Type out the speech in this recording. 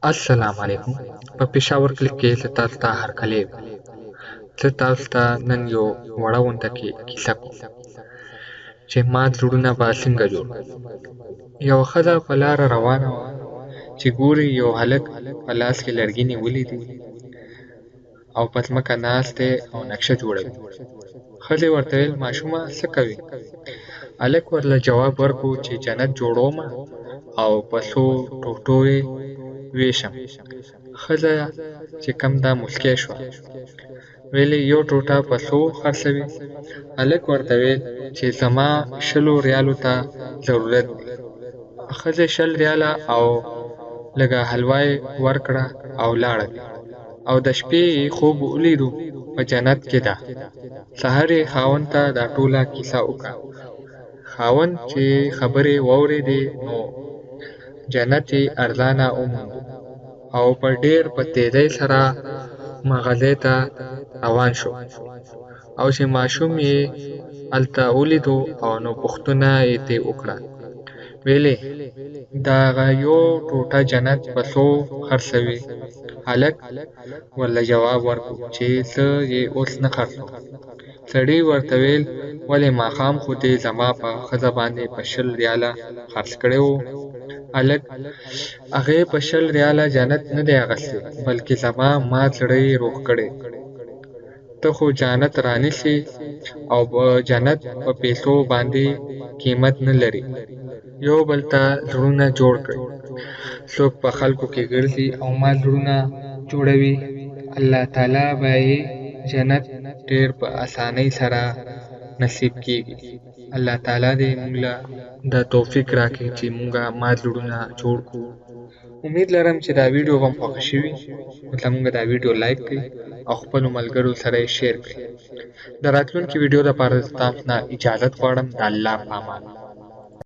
السلام علیکم. په پېښور کلي کې زه تاسو ته هرکلی یم. زه تاسو ته نن یو وړه غونډه کې کیسه کوم چې مات زړونه به څنګه جوړ کړو. یوه ښځه په لاره روانه وه چې ګوري یو هلک په لاس کې لرګي نیولي دي او په ځمکه ناست دی او نقشه جوړوي. ښځې ورته ویل ماشومه څه کوې؟ هلک ورله جواب ورکړو چې جنت جوړومه او په څو ټوټو یې ویشم. ښځه چې کم ده موسکی شوه، ویلې یو ټوټه په څو خرڅوې؟ هلک ورته ویل چې زما 20 ریالو ته ضرورت دی. ښځې 20 ریاله او لږه حلوا یې ورکړه او لاړه. او د شپې یې خوب ولیدو په جنت کې ده. سهار یې خاوند ته دا ټوله کیسه وکړه. خاوند چې خبرې واورېدې نو جنت یې ارزانه وموند او په ډېر په تېزۍ سره مغازې ته روان شو. او چې ماشوم یې هلته ولیدو او نو پوښتنه یې ترې وکړه، ویلې دغه یو ټوټه جنت په څو خرڅوې؟ هلک ورله جواب ورکړو چې زه یې اوس نه خرڅوم. سړي ورته ویل ولې ماښام خو دې زما په ښځه باندې په 20 ریاله خرڅ کړی وو؟ هلک هغې په 20 ریاله جنت نه دی اخیستی بلکې زما مات زړه یې روغ کړی. ته خو جنت رانیسې او جنت په پیسو باندې قیمت نه لري. یو بل ته زړونه جوړ کړئ. څوک په خلکو کې ګرځي او مات زړونه جوړوي، الله تعالی به یې جنت ډېر په اسانۍ سره نصیب کېږي. الله تعالی دې موږ له دا توفیق راکړي چې موږ مات زړونه جوړ کړو. امید لرم چې دا ویډیو به مو خوښه شوي. زموږ دا ویډیو لایک کړئ او خپلو ملګرو سره یې شیر کړئ. د راتلونکي ویډیو لپاره تاسو نه اجازت غواړم. د الله په امان.